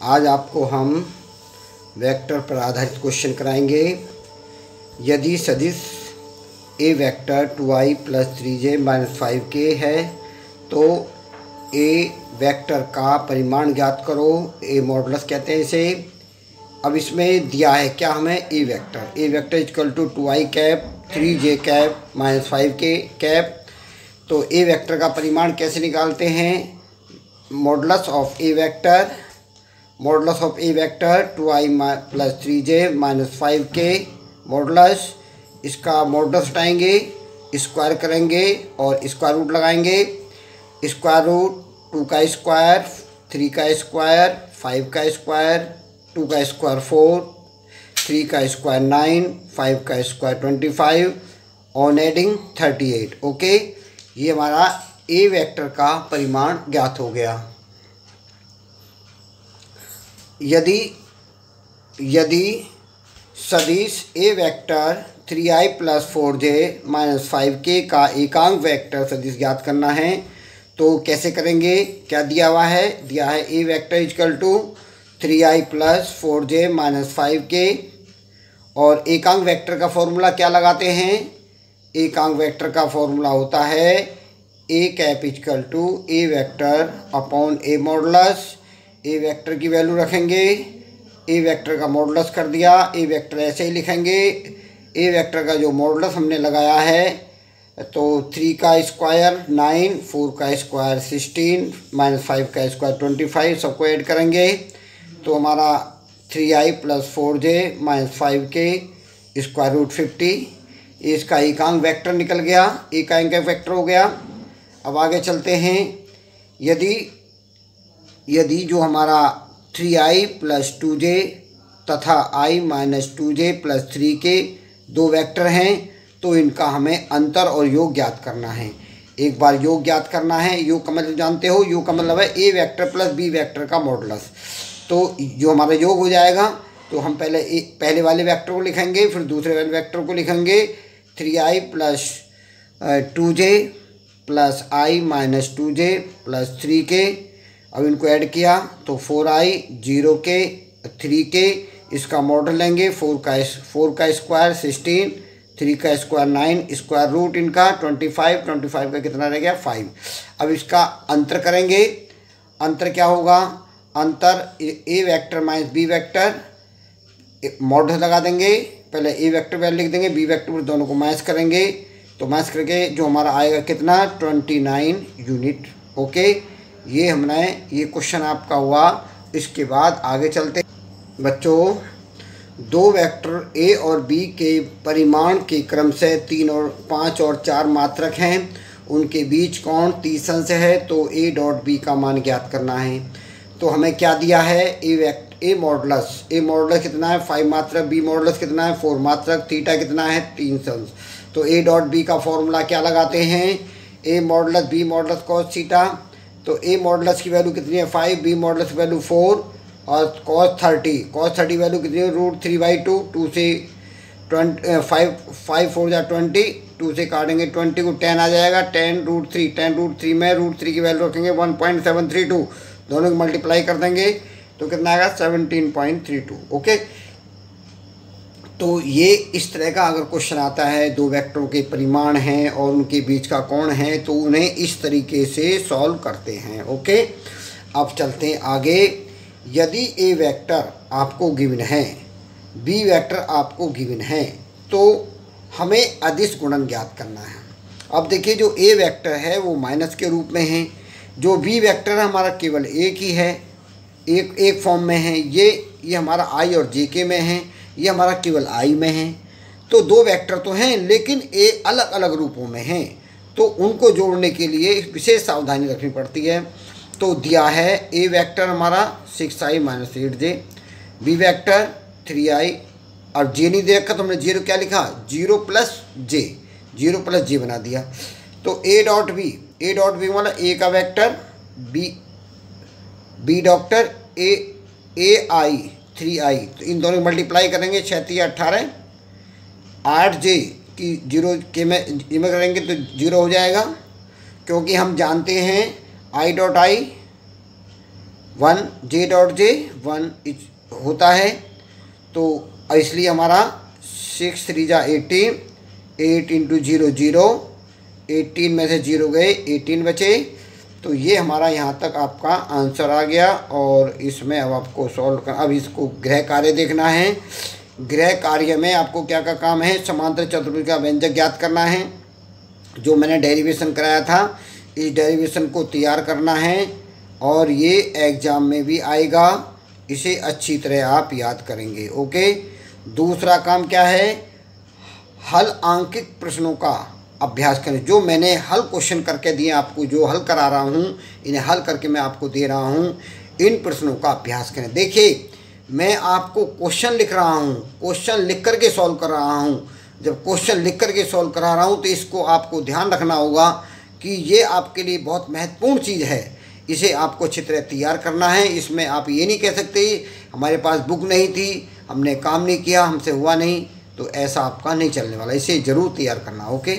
आज आपको हम वेक्टर पर आधारित क्वेश्चन कराएंगे। यदि सदिश ए वेक्टर 2i + 3j - 5k है तो ए वेक्टर का परिमाण ज्ञात करो। ए मॉडुलस कहते हैं इसे। अब इसमें दिया है क्या हमें, A vector equal to 2i cap 3j cap -5k cap. तो ए वेक्टर का परिमाण कैसे निकालते हैं? Modulus of A vector 2i + 3j - 5k modulus. इसका मॉडुलस उठाएंगे, स्क्वायर करेंगे और स्क्वायर रूट लगाएंगे। स्क्वायर रूट 2 का स्क्वायर, 3 का स्क्वायर, 5 का स्क्वायर, 2 का स्क्वायर 4, 3 का स्क्वायर 9, 5 का स्क्वायर 25 ऑन एडिंग 38। ओके, ये हमारा ए वेक्टर का परिमाण ज्ञात हो गया। यदि सदिश ए वेक्टर 3i + 4j - 5k का एकांक वेक्टर सदिश ज्ञात करना है तो कैसे करेंगे? क्या दिया हुआ है? दिया है ए vector equal to 3i + 4j - 5k और एकांक वेक्टर का फॉर्मूला क्या लगाते हैं? एकांक वेक्टर का फॉर्मूला होता है A cap equal to A vector upon A modulus. A vector की वैल्यू रखेंगे, ए वेक्टर का मॉडुलस कर दिया। ए वेक्टर ऐसे ही लिखेंगे। ए वेक्टर का जो मॉडुलस हमने लगाया है तो 3 का स्क्वायर 9, 4 का स्क्वायर 16 -5 का स्क्वायर 25 सबको ऐड करेंगे तो हमारा 3i + 4j - 5k square root 50 इसका एकांक वेक्टर निकल गया, एकांक वेक्टर हो गया। अब आगे चलते हैं। यदि जो हमारा 3i + 2j तथा i - 2j + 3k दो वेक्टर हैं तो इनका हमें अंतर और योग ज्ञात करना है। एक बार योग ज्ञात करना है। योग का मतलब जानते हो, योग का मतलब है ए वेक्टर + बी वेक्टर का मॉडुलस। तो जो हमारा योग हो जाएगा तो हम पहले वाले वेक्टर को लिखेंगे, फिर दूसरे वाले वेक्टर को लिखेंगे 3i + 2j + i - 2j + 3k। अब इनको ऐड किया तो 4i 0k 3k इसका मॉडल लेंगे। 4 का स्क्वायर 16, 3 का स्क्वायर 9 स्क्वायर रूट इनका 25 का कितना रह गया 5। अब इसका अंतर करेंगे। अंतर क्या होगा? अंतर ए वेक्टर - बी वेक्टर मॉडल लगा देंगे। पहले ए वेक्टर वैल्यू लिख देंगे, बी वेक्टर दोनों को मैच करेंगे तो मैच करके जो हमारा आएगा कितना 29 यूनिट। ओके, ये क्वेश्चन आपका हुआ। इसके बाद आगे चलते बच्चों। दो वेक्टर ए और बी के परिमाण के क्रम से 3 और 5 और 4 मात्रक हैं, उनके बीच कोण 30 अंश है तो ए डॉट बी का मान ज्ञात करना है। तो हमें क्या दिया है? ए मॉडुलस कितना है 5 मात्रक, बी मॉडुलस कितना है 4 मात्रक, थीटा कितना है 3 अंश। तो ए डॉट बी का फॉर्मूला क्या लगाते हैं? A modulus B modulus cos theta. तो ए मॉडुलस की वैल्यू कितनी है 5, बी मॉडुलस की वैल्यू 4 और cos 30 वैल्यू कितनी है √3/2। 2 से 5 4 जा 20, 2 से काटेंगे 20 को 10 आ जाएगा। 10 √3 में √3 की वैल्यू रखेंगे 1.732, दोनों को मल्टीप्लाई कर देंगे तो कितना आएगा 17.32। ओके, तो ये इस तरह का अगर क्वेश्चन आता है, दो वेक्टरों के परिमाण हैं और उनके बीच का कोण है तो उन्हें इस तरीके से सॉल्व करते हैं। ओके, अब चलते हैं आगे। यदि ए वेक्टर आपको गिवन है, बी वेक्टर आपको गिवन है तो हमें अदिश गुणन ज्ञात करना है। अब देखिए, जो ए वेक्टर है वो माइनस के रूप में है, जो बी वेक्टर हमारा केवल एक ही है, एक फॉर्म में है। ये हमारा आई और जे के में है, ये हमारा केवल आई में है। तो दो वेक्टर तो हैं लेकिन ए अलग अलग रूपों में हैं, तो उनको जोड़ने के लिए विशेष सावधानी रखनी पड़ती है। तो दिया है ए वेक्टर हमारा 6i - 8j, B vector 3i और जे नहीं दे रखा तो हमने 0 क्या लिखा 0 + j बना दिया। तो ए डॉट बी मतलब ए का vector, B doctor A I 3i, तो इन दोनों मल्टीप्लाई करेंगे 6 18 8j की 0 के में करेंगे तो 0 हो जाएगा, क्योंकि हम जानते हैं i dot I 1 J dot J 1 होता है, तो इसलिए हमारा 6 3 जा 18, 8 इंटू 0 0, 18 में से 0 गए 18 बचे। तो ये हमारा यहाँ तक आपका आंसर आ गया। और इसमें अब आपको सॉल्व कर, अब इसको गृह कार्य देखना है। गृह कार्य में आपको क्या क्या काम है, समांतर चतुर्भुज का व्यंजक ज्ञात करना है, जो मैंने डेरिवेशन कराया था, इस डेरिवेशन को तैयार करना है और ये एग्ज़ाम में भी आएगा, इसे अच्छी तरह आप याद करेंगे। ओके। दूसरा काम क्या है, हल आंकिक प्रश्नों का अभ्यास करें। जो मैंने हल क्वेश्चन करके दिए आपको, जो हल करा रहा हूँ, इन्हें हल करके मैं आपको दे रहा हूँ, इन प्रश्नों का अभ्यास करें। देखिए मैं आपको क्वेश्चन लिख रहा हूँ, क्वेश्चन लिख करके सॉल्व कर रहा हूँ। जब क्वेश्चन लिख करके सॉल्व करा रहा हूँ तो इसको आपको ध्यान रखना होगा कि ये आपके लिए बहुत महत्वपूर्ण चीज़ है, इसे आपको अच्छी तरह तैयार करना है। इसमें आप ये नहीं कह सकते हमारे पास बुक नहीं थी, हमने काम नहीं किया, हमसे हुआ नहीं, तो ऐसा आपका नहीं चलने वाला। इसे ज़रूर तैयार करना। ओके।